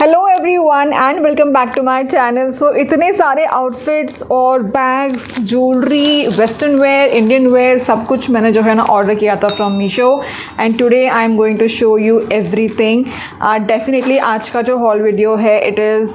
Hello everyone and welcome back to my channel. So इतने सारे outfits और bags, jewellery, western wear, Indian wear, सब कुछ मैंने जो है ना ऑर्डर किया था from Meesho and today I am going to show you everything. Definitely आज का जो हॉल वीडियो है it is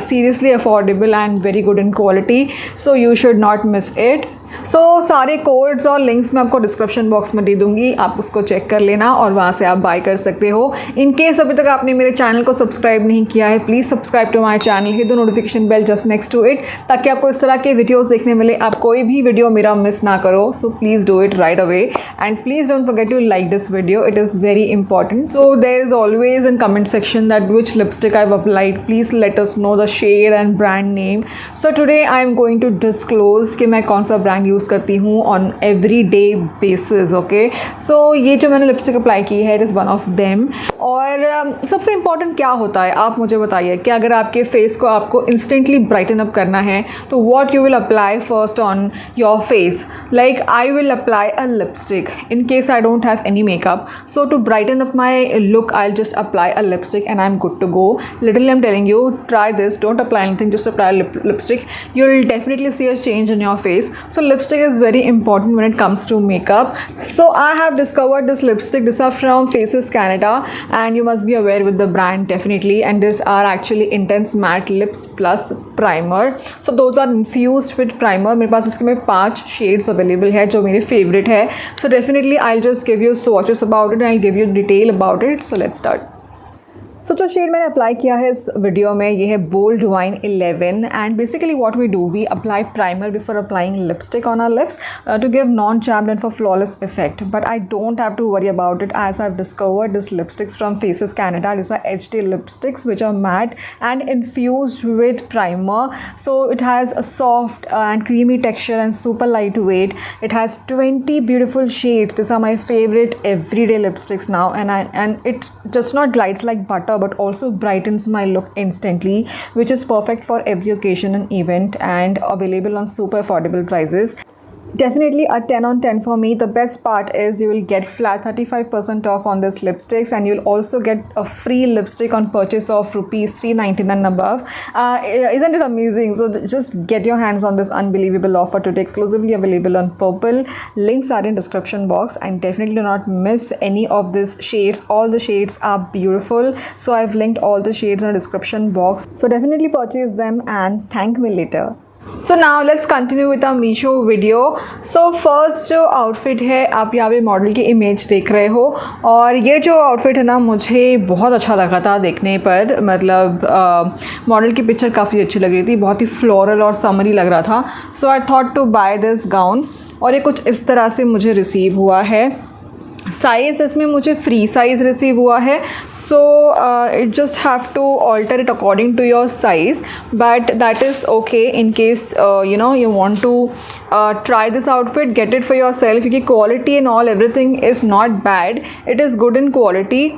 seriously affordable and very good in quality, so you should not miss it. So सारे codes और links मैं आपको description box में दे दूँगी, आप उसको चेक कर लेना और वहाँ से आप बाय कर सकते हो। इन केस अभी तक आपने मेरे चैनल को सब्सक्राइब नहीं किया है, please subscribe to my channel, hit the notification bell just next to it, ताकि आपको इस तरह के वीडियोस देखने मिले, आप कोई भी वीडियो मेरा मिस ना करो। So please do it right away and please don't forget to like this video, it is very important. So there is always in comment section that which lipstick I have applied, please let us know the shade and brand name. So today I am going to disclose कि मैं कौन सा brand use करती हूँ on every day basis. Okay, so ये जो मैंने lipstick apply की है it is one of them. और सबसे इम्पॉर्टेंट क्या होता है आप मुझे बताइए कि अगर आपके फेस को आपको इंस्टेंटली ब्राइटन अप करना है तो what you will apply first on your face. Like I will apply a lipstick in case I don't have any makeup, so to brighten up my look I just apply a lipstick and I am good to go. Literally I am telling you, try this, don't apply anything, just apply lipstick, you will definitely see a change in your face. So lipstick is very important when it comes to makeup. So I have discovered this lipstick. These are from Faces Canada and you must be aware with the brand definitely, and these are actually Intense Matte Lips Plus Primer. So those are infused with primer. मेरे पास इसके में 5 shades available है जो मेरे favorite है. So definitely I'll just give you swatches about it and I'll give you detail about it. So let's start. सो जो shade मैंने apply किया है इस वीडियो में ये है bold wine 11 and basically what we do, we apply primer before applying lipstick on our lips to give non chapped and for flawless effect, but I don't have to worry about it as I have discovered this lipsticks from Faces Canada. These are HD lipsticks which are matte and infused with primer, so it has a soft and creamy texture and super lightweight. It has 20 beautiful shades. These are my favorite everyday lipsticks now, and it just not glides like butter but also brightens my look instantly, which is perfect for every occasion and event and available on super affordable prices. Definitely a 10 on 10 for me. The best part is you will get flat 35% off on this lipsticks and you'll also get a free lipstick on purchase of rupees 399 and above. Isn't it amazing? So just get your hands on this unbelievable offer today, exclusively available on Purple. Links are in description box and definitely do not miss any of these shades. All the shades are beautiful, so I've linked all the shades in the description box, so definitely purchase them and thank me later. So now let's continue with a Meesho video. So first जो outfit है आप यहाँ पे model की image देख रहे हो और ये जो आउटफिट है ना मुझे बहुत अच्छा लगा था देखने पर. मतलब मॉडल की पिक्चर काफ़ी अच्छी लग रही थी, बहुत ही फ्लोरल और समरी लग रहा था. So I thought to buy this gown और ये कुछ इस तरह से मुझे रिसीव हुआ है. साइज़ इसमें मुझे फ्री साइज़ रिसीव हुआ है, so it just have to alter it according to your size, but that is okay in case you want to try this outfit, get it for yourself, क्योंकि quality and all everything is not bad, it is good in quality.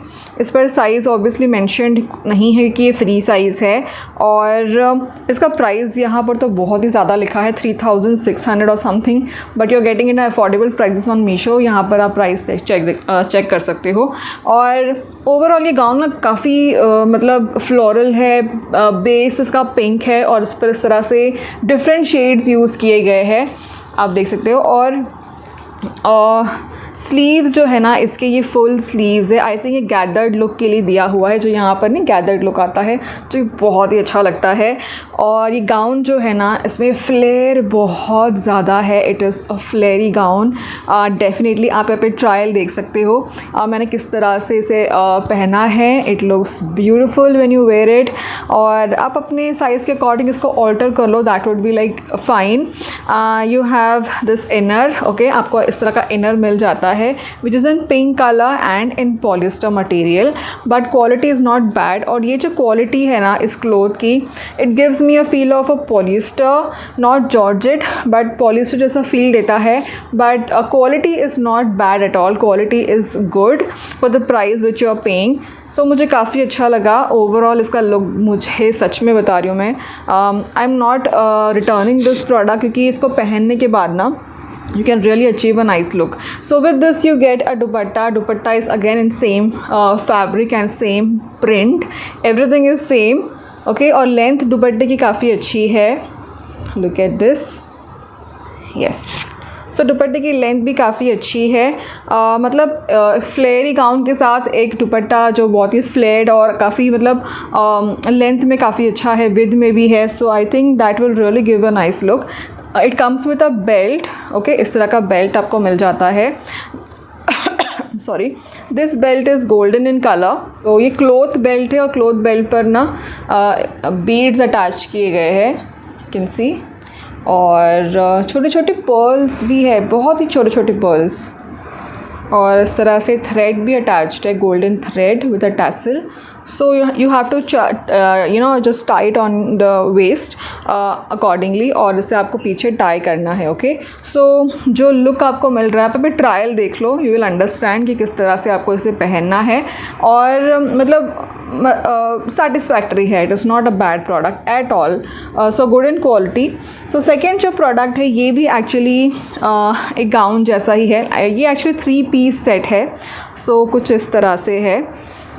इस पर size obviously mentioned नहीं है कि ये free size है और इसका प्राइस यहाँ पर तो बहुत ही ज़्यादा लिखा है 3600 और something, but you are getting in affordable prices on Meesho. यहाँ पर आप प्राइस चेक कर सकते हो. और ओवरऑल ये गाउन ना काफ़ी मतलब फ्लोरल है, बेस इसका पिंक है और इस पर इस तरह से डिफरेंट शेड्स यूज़ किए गए हैं, आप देख सकते हो. और स्लीव्स जो है ना इसके ये फुल स्लीव्स है. आई थिंक ये गैदर्ड लुक के लिए दिया हुआ है, जो यहाँ पर नहीं गैदर्ड लुक आता है जो बहुत ही अच्छा लगता है. और ये गाउन जो है ना इसमें फ्लेयर बहुत ज़्यादा है, it is a फ्लेयरी gown. Definitely आप यहाँ पे ट्रायल देख सकते हो मैंने किस तरह से इसे पहना है. It looks beautiful when you wear it. और आप अपने साइज़ के अकॉर्डिंग इसको ऑल्टर कर लो, that would be like fine. You have this inner, okay, आपको इस तरह का इनर मिल जाता है which is in pink color and in polyester material, but quality is not bad. और ये जो quality है ना इस क्लोथ की, it gives me a feel of a polyester, not georgette, but polyester जैसा feel देता है. But quality is not bad at all, quality is good for the price which you are paying. सो मुझे काफ़ी अच्छा लगा overall इसका look. मुझे सच में बता रही हूँ मैं, I am not returning this product, क्योंकि इसको पहनने के बाद ना you can really achieve a nice look. So with this you get a dupatta is again in same fabric and same print, everything is same, okay. और length दुपट्टे की काफ़ी अच्छी है, look at this, yes. सो दुपट्टे की length भी काफ़ी अच्छी है, मतलब फ्लेयरी गाउन के साथ एक दुपट्टा जो बहुत ही फ्लेयर्ड और काफ़ी मतलब लेंथ में काफ़ी अच्छा है, विद में भी है. So I think that will really give a nice look. It comes with a belt, okay. इस तरह का बेल्ट आपको मिल जाता है. Sorry, this belt is golden in colour. तो ये क्लॉथ बेल्ट है और क्लॉथ बेल्ट पर ना बीड्स अटैच किए गए हैं, यू कैन सी. और छोटे छोटे पर्ल्स भी है, बहुत ही छोटे छोटे पर्ल्स. और इस तरह से थ्रेड भी अटैच्ड है, golden thread with a tassel. So you have to just tie it on the waist accordingly, और इसे आपको पीछे टाई करना है, ओके. सो जो लुक आपको मिल रहा है, आप अभी ट्रायल देख लो, यू विल अंडरस्टैंड कि किस तरह से आपको इसे पहनना है. और मतलब सेटिस्फैक्ट्री है, it is not a bad product at all. So good in quality. So second जो प्रोडक्ट है ये भी एक्चुअली एक गाउन जैसा ही है. ये एक्चुअली 3 पीस सेट है. सो कुछ इस तरह से है.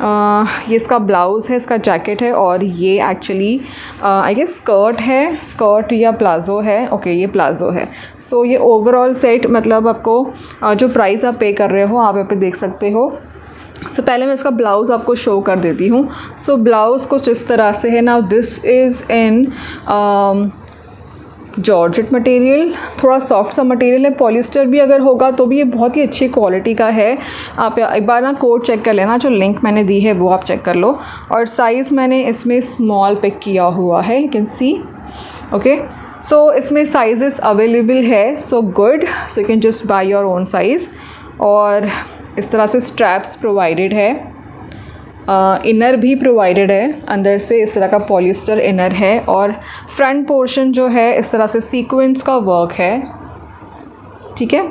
ये इसका ब्लाउज़ है, इसका जैकेट है, और ये एक्चुअली आई गेस स्कर्ट है, स्कर्ट या प्लाज़ो है, ओके. ये प्लाज़ो है. सो ये ओवरऑल सेट मतलब आपको जो प्राइस आप पे कर रहे हो आप यहाँ पे देख सकते हो. सो पहले मैं इसका ब्लाउज़ आपको शो कर देती हूँ. सो ब्लाउज़ कुछ इस तरह से है. Now this is in georgette material, थोड़ा सॉफ्ट सा मटेरियल है. पॉलिस्टर भी अगर होगा तो भी ये बहुत ही अच्छी क्वालिटी का है. आप एक बार ना कोड चेक कर लेना, जो लिंक मैंने दी है वो आप चेक कर लो. और साइज़ मैंने इसमें स्मॉल पिक किया हुआ है, यू कैन सी, ओके. सो इसमें साइजेस अवेलेबल है. So good, so you can just by your own size. और इस तरह से स्ट्रैप्स प्रोवाइडेड है, इनर भी प्रोवाइडेड है अंदर से. इस तरह का पॉलिस्टर इनर है. और फ्रंट पोर्शन जो है इस तरह से सीक्वेंस का वर्क है, ठीक है.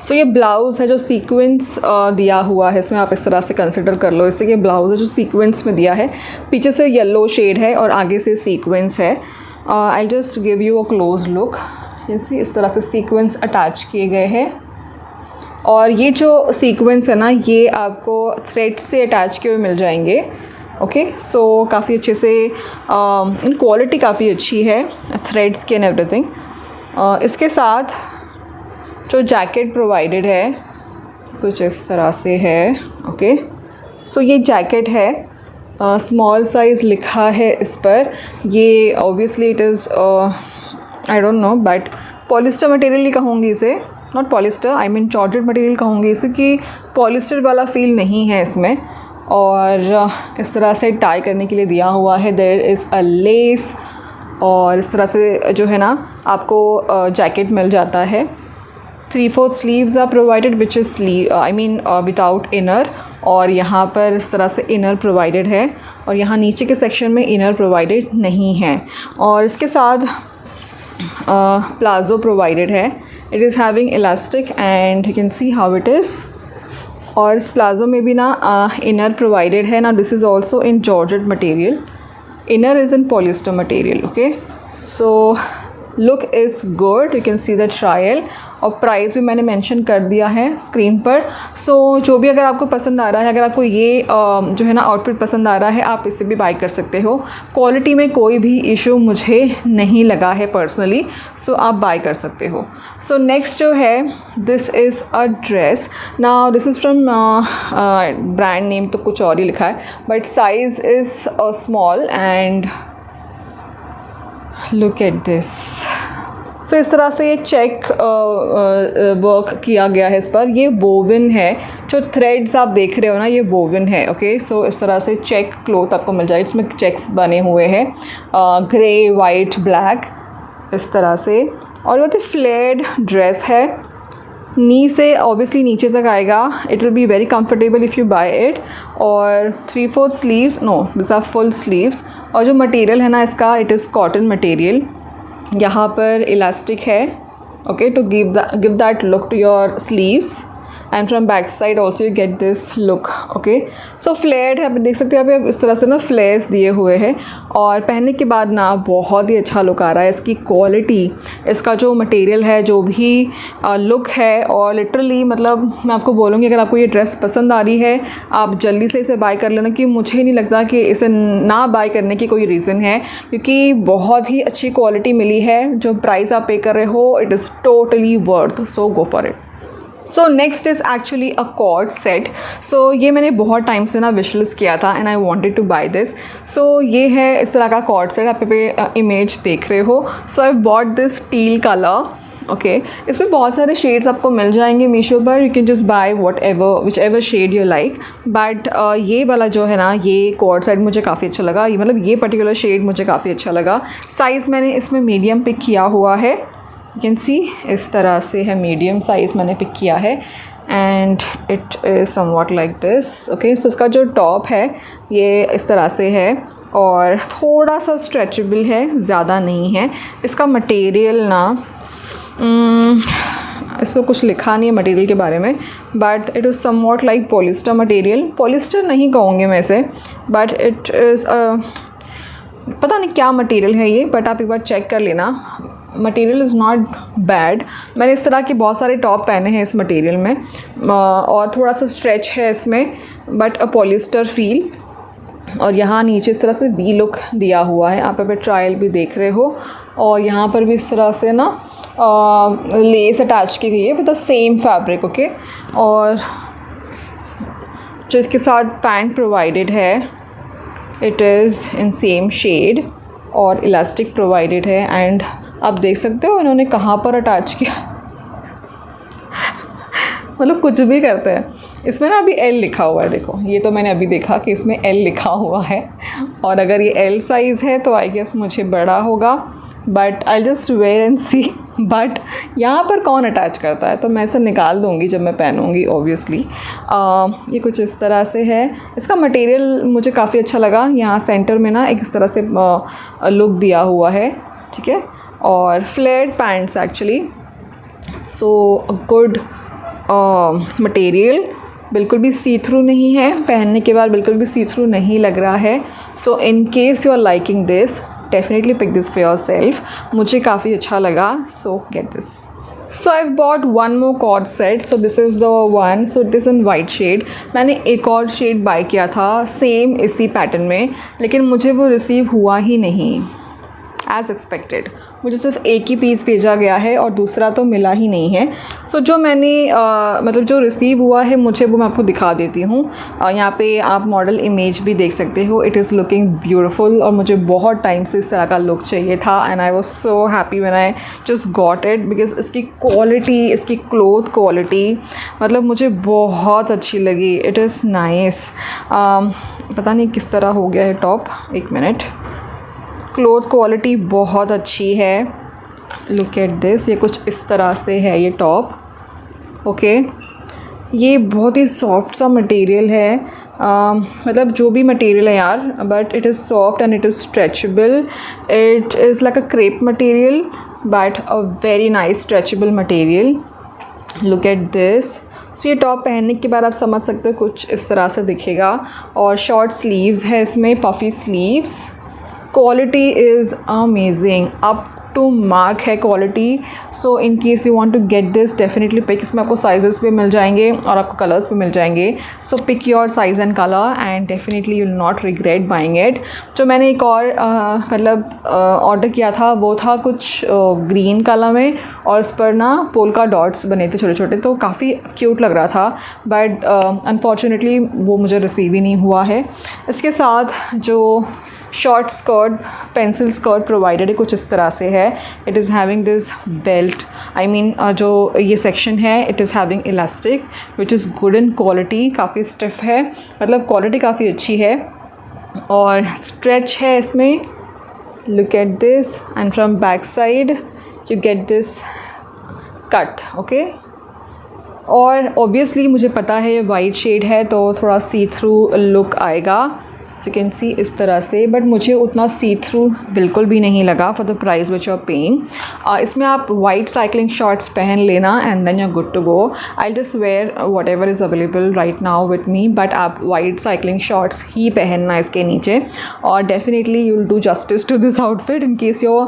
सो ये ब्लाउज़ है जो सीक्वेंस दिया हुआ है इसमें, आप इस तरह से कंसिडर कर लो इसे. ये ब्लाउज़ है जो सीक्वेंस में दिया है, पीछे से येलो शेड है और आगे से सीक्वेंस है. I just give you a close look. इस तरह से सीक्वेंस अटैच किए गए हैं. और ये जो सीक्वेंस है ना, ये आपको थ्रेड से अटैच किए हुए मिल जाएंगे, ओके. सो काफ़ी अच्छे से इन क्वालिटी काफ़ी अच्छी है, थ्रेड्स की एंड एवरीथिंग. इसके साथ जो जैकेट प्रोवाइडेड है कुछ इस तरह से है, ओके. सो ये जैकेट है, स्मॉल साइज़ लिखा है इस पर. ये obviously it is I don't know, but polyester material ही कहूँगी इसे, not polyester, I mean georgette material कहूँगी इसे, कि पॉलिस्टर वाला फील नहीं है इसमें. और इस तरह से टाई करने के लिए दिया हुआ है. देयर इज़ अ लेस, और इस तरह से जो है ना आपको जैकेट मिल जाता है. 3/4 sleeves are provided which is sleeve I mean without inner. और यहाँ पर इस तरह से इनर प्रोवाइडेड है, और यहाँ नीचे के सेक्शन में इनर प्रोवाइडेड नहीं है. और इसके साथ प्लाज़ो प्रोवाइडेड है. It is having elastic and you can see how it is. और इस प्लाज़ो में भी ना इनर प्रोवाइडेड है. ना this is also in georgette material, inner is in polyester material, okay. So look is good, you can see the trial. और price भी मैंने मेंशन कर दिया है स्क्रीन पर. सो जो भी अगर आपको पसंद आ रहा है, अगर आपको ये जो है ना आउटफिट पसंद आ रहा है, आप इसे भी बाय कर सकते हो. क्वालिटी में कोई भी इशू मुझे नहीं लगा है पर्सनली. सो आप बाय कर सकते हो. सो नेक्स्ट जो है, this is a dress. Now this is from brand name तो कुछ और ही लिखा है, but size is small and look at this. So इस तरह से ये चेक वर्क किया गया है इस पर. ये वोवन है, जो थ्रेड्स आप देख रहे हो ना, ये वोवन है, ओके. सो इस तरह से चेक क्लॉथ आपको मिल जाए. इसमें चेक्स बने हुए हैं, ग्रे, वाइट, ब्लैक, इस तरह से. और बहुत ही फ्लेयर्ड ड्रेस है, नी से ऑब्वियसली नीचे तक आएगा. It will be very comfortable if you buy it. और 3/4 sleeves, no this are full sleeves. और जो मटेरियल है ना इसका, इट इज़ कॉटन मटेरियल. यहाँ पर इलास्टिक है, okay, to give that look to your sleeves. And from back side also you get this look. Okay, so flared है, आप देख सकते हो यहाँ पे इस तरह से ना फ्लेयर्स दिए हुए हैं. और पहनने के बाद ना बहुत ही अच्छा लुक आ रहा है. इसकी क्वालिटी, इसका जो मटेरियल है, जो भी लुक है, और लिटरली मतलब मैं आपको बोलूँगी अगर आपको ये ड्रेस पसंद आ रही है आप जल्दी से इसे बाय कर लेना, कि मुझे नहीं लगता कि इसे ना बाय करने की कोई रीज़न है, क्योंकि बहुत ही अच्छी क्वालिटी मिली है. जो प्राइस आप पे कर रहे हो it is totally worth, so go for it. So next is actually a co-ord set. So ये मैंने बहुत टाइम से ना विश लिस्ट किया था and I wanted to buy this. So ये है इस तरह का कॉर्ड सेट, आप पे इमेज देख रहे हो. So I bought this teal colour. Okay, इसमें बहुत सारे शेड्स आपको मिल जाएंगे मीशो पर. You can just buy whatever whichever shade you like. But ये वाला जो है ना, ये कॉर्ड सेट मुझे काफ़ी अच्छा लगा. ये मतलब ये पर्टिकुलर शेड मुझे काफ़ी अच्छा लगा. साइज़ मैंने इसमें मीडियम पिक किया हुआ है. यू कैन सी इस तरह से है, मीडियम साइज़ मैंने पिक किया है. And it is somewhat like this. Okay, so इसका जो टॉप है ये इस तरह से है और थोड़ा सा स्ट्रेचेबल है, ज़्यादा नहीं है. इसका मटेरियल ना इस पर कुछ लिखा नहीं है मटेरियल के बारे में, but it is somewhat like polyester material. Polyester नहीं कहूँगी मैं इसे, बट इट इज़ पता नहीं क्या मटेरियल है ये, बट आप एक बार चेक कर लेना. Material is not bad. मैंने इस तरह के बहुत सारे टॉप पहने हैं इस मटेरियल में, और थोड़ा सा स्ट्रेच है इसमें, बट अ पॉलिस्टर फील. और यहाँ नीचे इस तरह से वी लुक दिया हुआ है, आप पे ट्रायल भी देख रहे हो. और यहाँ पर भी इस तरह से ना लेस अटैच की गई है with the same fabric. Okay, और जो इसके साथ पैंट प्रोवाइडेड है it is in same shade और इलास्टिक प्रोवाइडेड है. एंड आप देख सकते हो इन्होंने कहाँ पर अटैच किया. मतलब कुछ भी करते हैं. इसमें ना अभी एल लिखा हुआ है, देखो ये तो मैंने अभी देखा कि इसमें एल लिखा हुआ है, और अगर ये एल साइज़ है तो आई गेस मुझे बड़ा होगा, but I just wear and see. But यहाँ पर कौन अटैच करता है, तो मैं इसे निकाल दूँगी जब मैं पहनूँगी ऑब्वियसली. ये कुछ इस तरह से है. इसका मटेरियल मुझे काफ़ी अच्छा लगा. यहाँ सेंटर में ना एक इस तरह से लुक दिया हुआ है, ठीक है. और flared pants actually, so good material. बिल्कुल भी सी थ्रू नहीं है, पहनने के बाद बिल्कुल भी सी थ्रू नहीं लग रहा है. So in case you are liking this, definitely pick this for yourself. मुझे काफ़ी अच्छा लगा, so get this. So I bought one more co-ord set. So this is the one. So it is in white shade. मैंने एक और shade bye किया था same इसी पैटर्न में, लेकिन मुझे वो रिसीव हुआ ही नहीं एज़ एक्सपेक्टेड. मुझे सिर्फ एक ही पीस भेजा गया है और दूसरा तो मिला ही नहीं है. सो जो मैंने मतलब जो रिसीव हुआ है मुझे, वो मैं आपको दिखा देती हूँ. यहाँ पे आप मॉडल इमेज भी देख सकते हो. इट इज़ लुकिंग ब्यूटीफुल, और मुझे बहुत टाइम से इस तरह का लुक चाहिए था. And I was so happy when I just got it, because इसकी क्वालिटी, इसकी क्लोथ क्वालिटी मतलब मुझे बहुत अच्छी लगी. It is nice. पता नहीं किस तरह हो गया है टॉप, एक मिनट. क्लोथ क्वालिटी बहुत अच्छी है. Look at this. ये कुछ इस तरह से है ये टॉप. ओके, ये बहुत ही सॉफ्ट सा मटेरियल है. मतलब जो भी मटेरियल है यार, but it is soft and it is stretchable. It is like a crepe material but a very nice stretchable material. Look at this. So ये टॉप पहनने के बाद आप समझ सकते हो कुछ इस तरह से दिखेगा. और शॉर्ट स्लीव्स है इसमें, puffy sleeves. Quality is amazing, up to mark है quality. So in case you want to get this, definitely pick. इसमें आपको साइजेस भी मिल जाएंगे और आपको कलर्स भी मिल जाएंगे. So pick your size and colour and definitely you will not regret buying it. जो मैंने एक और मतलब ऑर्डर किया था वो था कुछ ग्रीन कलर में, और उस पर ना पोल्का डॉट्स बने थे छोटे छोटे, तो काफ़ी क्यूट लग रहा था. बट अनफॉर्चुनेटली वो मुझे रिसीव ही नहीं हुआ है. इसके साथ जो short skirt, pencil skirt provided है कुछ इस तरह से है. It is having this belt, I mean जो ये सेक्शन है it is having elastic which is good in quality. काफ़ी स्टिफ है, मतलब क्वालिटी काफ़ी अच्छी है और स्ट्रेच है इसमें. Look at this. And from back side you get this cut. Okay, और ऑब्वियसली मुझे पता है ये वाइट शेड है तो थोड़ा सी थ्रू लुक आएगा. सो यू कैन सी इस तरह से, बट मुझे उतना सी थ्रू बिल्कुल भी नहीं लगा for the price which you are paying. इसमें आप वाइट साइकिलिंग शॉर्ट्स पहन लेना and then you are good to go. I just wear whatever is available right now with me, but आप वाइट साइकिलिंग शॉर्ट्स ही पहनना इसके नीचे, और definitely you will do justice to this outfit in case you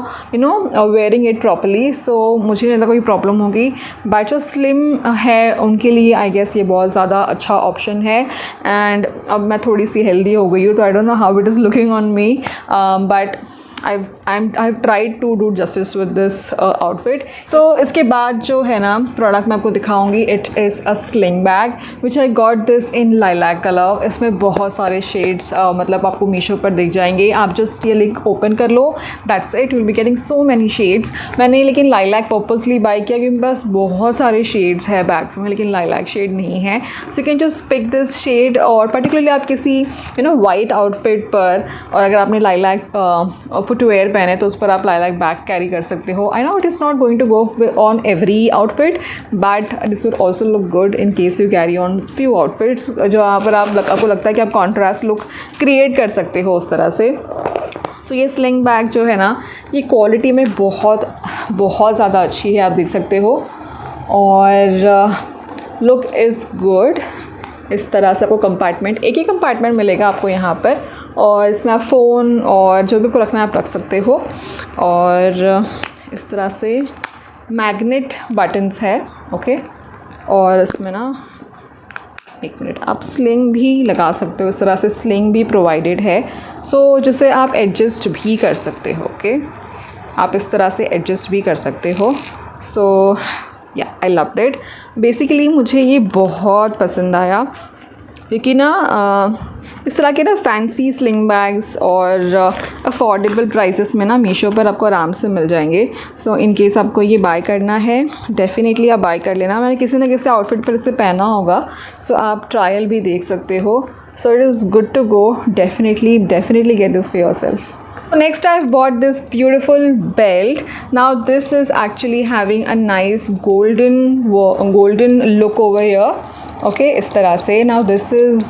wearing it properly. So मुझे नहीं लगता कोई प्रॉब्लम होगी, बट जो स्लिम है उनके लिए आई गेस ये बहुत ज़्यादा अच्छा ऑप्शन है। एंड अब मैं थोड़ी सी हेल्दी हो गई हूँ, तो आई don't know how it is looking on me, but I've tried to do justice with this outfit. So इसके बाद जो है ना प्रोडक्ट मैं आपको दिखाऊंगी, it is a sling bag which I got this in lilac colour. इसमें बहुत सारे शेड्स मतलब आपको मीशो पर दिख जाएंगे, आप जस्ट ये लिंक ओपन कर लो, that's it, will be getting so many shades. मैंने लेकिन लाइलैक पर्पसली बाई किया क्योंकि बस बहुत सारे शेड्स है बैग्स में, लेकिन लाइलैक शेड नहीं है। So you can just pick this shade, और पर्टिकुलरली आप किसी वाइट आउटफिट पर, और अगर आपने लाइलैक फुटवेयर पहने तो उस पर आप लाइलैक बैग कैरी कर सकते हो। I know it is not going to go on every outfit, but this would also look good in case you carry on few outfits, जो यहाँ पर आपको लगता है कि आप कॉन्ट्रास्ट लुक क्रिएट कर सकते हो उस तरह से। सो ये स्लिंग बैग जो है ना, ये क्वालिटी में बहुत बहुत ज़्यादा अच्छी है, आप देख सकते हो, और लुक इज़ गुड। इस तरह से आपको कंपार्टमेंट, एक ही कंपार्टमेंट मिलेगा आपको यहाँ पर, और इसमें आप फ़ोन और जो भी को रखना है आप रख सकते हो। और इस तरह से मैग्नेट बटन्स है, ओके, और इसमें ना एक मिनट, आप स्लिंग भी लगा सकते हो, इस तरह से स्लिंग भी प्रोवाइडेड है, सो जिसे आप एडजस्ट भी कर सकते हो, ओके, आप इस तरह से एडजस्ट भी कर सकते हो। सो या आई लव्ड इट। बेसिकली मुझे ये बहुत पसंद आया क्योंकि ना इस तरह के ना फैंसी स्लिंग बैग्स और अफोर्डेबल प्राइसेस में ना मीशो पर आपको आराम से मिल जाएंगे। सो इन केस आपको ये बाय करना है, डेफिनेटली आप बाय कर लेना। मैंने किसी न किसी आउटफिट पर इसे पहना होगा, सो आप ट्रायल भी देख सकते हो। So it is good to go, definitely get this for yourself. So next I've bought this beautiful belt. Now this is actually having a nice golden look over here. Okay, इस तरह से। Now this is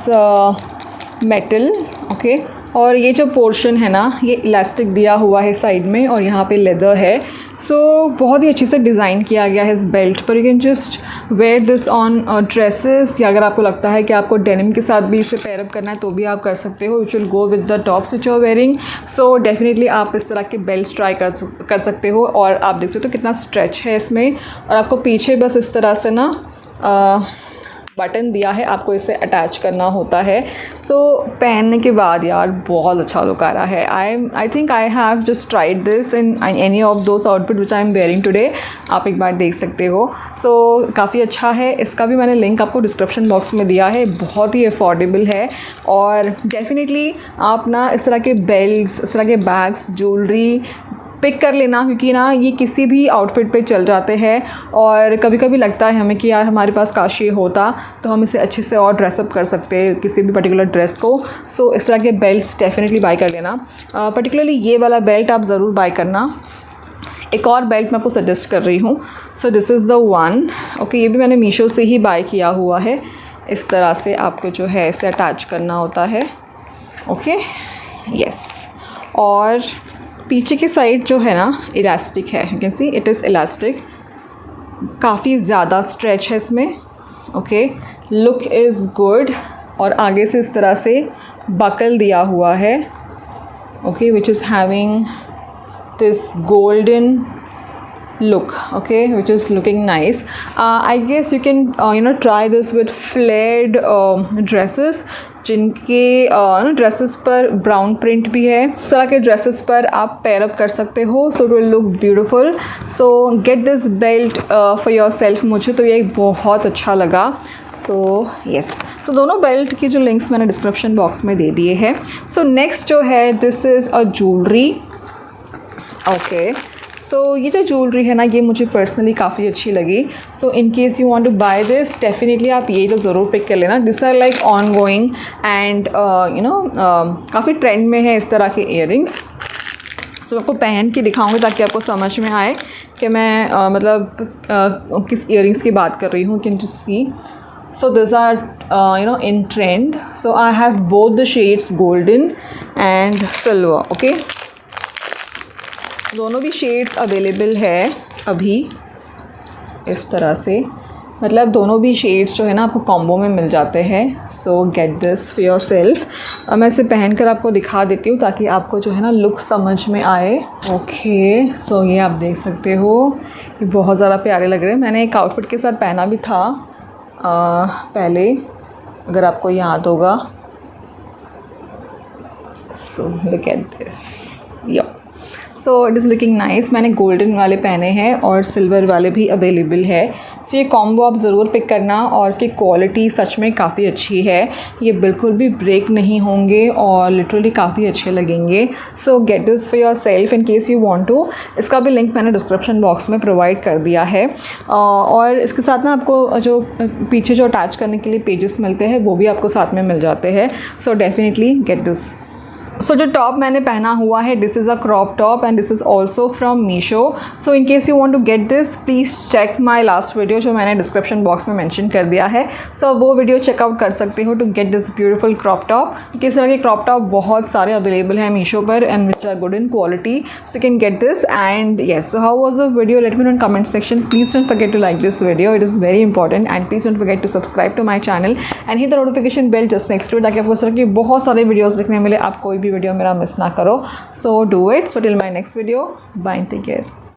metal. Okay, और ये जो portion है ना, ये elastic दिया हुआ है साइड में, और यहाँ पे लेदर है। सो बहुत ही अच्छे से डिज़ाइन किया गया है इस बेल्ट पर। You can just wear this on dresses, या अगर आपको लगता है कि आपको डेनिम के साथ भी इसे पेयर अप करना है तो भी आप कर सकते हो, which will go with the tops which you are wearing. So definitely आप इस तरह के बेल्ट ट्राई कर सकते हो। और आप देख सकते हो कितना स्ट्रेच है इसमें, और आपको पीछे बस इस तरह से ना बटन दिया है, आपको इसे अटैच करना होता है। सो पहनने के बाद यार बहुत अच्छा लुक आ रहा है। I think I have just tried this in any of those outfit which I am wearing today. आप एक बार देख सकते हो। सो काफ़ी अच्छा है, इसका भी मैंने लिंक आपको डिस्क्रिप्शन बॉक्स में दिया है। बहुत ही अफोर्डेबल है, और डेफिनेटली आप ना इस तरह के बेल्ट्स, इस तरह के बैग्स, ज्वेलरी पिक कर लेना, क्योंकि ना ये किसी भी आउटफिट पे चल जाते हैं। और कभी कभी लगता है हमें कि यार हमारे पास काश ये होता तो हम इसे अच्छे से और ड्रेसअप कर सकते हैं किसी भी पर्टिकुलर ड्रेस को। सो इस तरह के बेल्ट्स डेफिनेटली बाय कर लेना। पर्टिकुलरली ये वाला बेल्ट आप ज़रूर बाय करना। एक और बेल्ट मैं आपको सजेस्ट कर रही हूँ। सो this is the one, okay, ये भी मैंने मीशो से ही बाय किया हुआ है। इस तरह से आपको जो है इसे अटैच करना होता है, ओके, यस। और पीछे की साइड जो है ना इलास्टिक है, you can see it is elastic, काफ़ी ज़्यादा स्ट्रेच है इसमें, ओके, लुक इज़ गुड। और आगे से इस तरह से बकल दिया हुआ है, okay, which is having this golden look, okay, which is looking nice. I guess you can try this with flared dresses, जिनके ड्रेसेस पर ब्राउन प्रिंट भी है। इस तरह के ड्रेसेस पर आप पेयर अप कर सकते हो, so it will look beautiful. So get this belt for yourself. मुझे तो ये बहुत अच्छा लगा। सो यस, सो दोनों बेल्ट की जो लिंक्स मैंने डिस्क्रिप्शन बॉक्स में दे दिए हैं। सो नेक्स्ट जो है, this is a jewellery, okay. So ये जो ज्वेलरी है ना, ये मुझे पर्सनली काफ़ी अच्छी लगी। So in case you want to buy this, definitely आप ये तो ज़रूर पिक कर लेना। This are like ongoing and काफ़ी ट्रेंड में है इस तरह के इयररिंग्स। सो आपको पहन के दिखाऊंगी ताकि आपको समझ में आए कि मैं मतलब किस इयररिंग्स की बात कर रही हूँ। Can just see. So these are in trend. So I have both the shades golden and silver. Okay, दोनों भी शेड्स अवेलेबल है अभी इस तरह से, मतलब दोनों भी शेड्स जो है ना आपको कॉम्बो में मिल जाते हैं. सो get this for your self. मैं इसे पहन कर आपको दिखा देती हूँ ताकि आपको जो है ना लुक समझ में आए. ओके, सो ये आप देख सकते हो, ये बहुत ज़्यादा प्यारे लग रहे हैं. मैंने एक आउटफिट के साथ पहना भी था पहले, अगर आपको याद होगा. So look at this. या so it is looking nice. मैंने गोल्डन वाले पहने हैं और सिल्वर वाले भी अवेलेबल है. सो ये कॉम्बो आप ज़रूर पिक करना, और इसकी क्वालिटी सच में काफ़ी अच्छी है. ये बिल्कुल भी ब्रेक नहीं होंगे और लिटरली काफ़ी अच्छे लगेंगे. So get this for yourself in case you want to. इसका भी लिंक मैंने डिस्क्रिप्शन बॉक्स में प्रोवाइड कर दिया है. और इसके साथ ना आपको जो पीछे जो अटैच करने के लिए पेजेस मिलते हैं वो भी आपको साथ में मिल जाते हैं. So definitely get this. So जो टॉप मैंने पहना हुआ है, this is a crop top and this is also from Meesho. So in case you want to get this, please check my last video जो मैंने डिस्क्रिप्शन बॉक्स में mention कर दिया है. सो वो वीडियो चेकआउट कर सकते हो to get this beautiful crop top. किस तरह के क्रॉप टॉप बहुत सारे अवेलेबल हैं मीशो पर and which are good in quality. So you can get this. And yes, so how was the video? Let me know in comment section. Please don't forget to like this video, it is very important. And please don't forget to subscribe to my channel and hit the notification bell just next to, ताकि आपको इस तरह की बहुत सारे videos देखने मिले, आप कोई भी वीडियो मेरा मिस ना करो. So do it. So till my next video, bye and take care.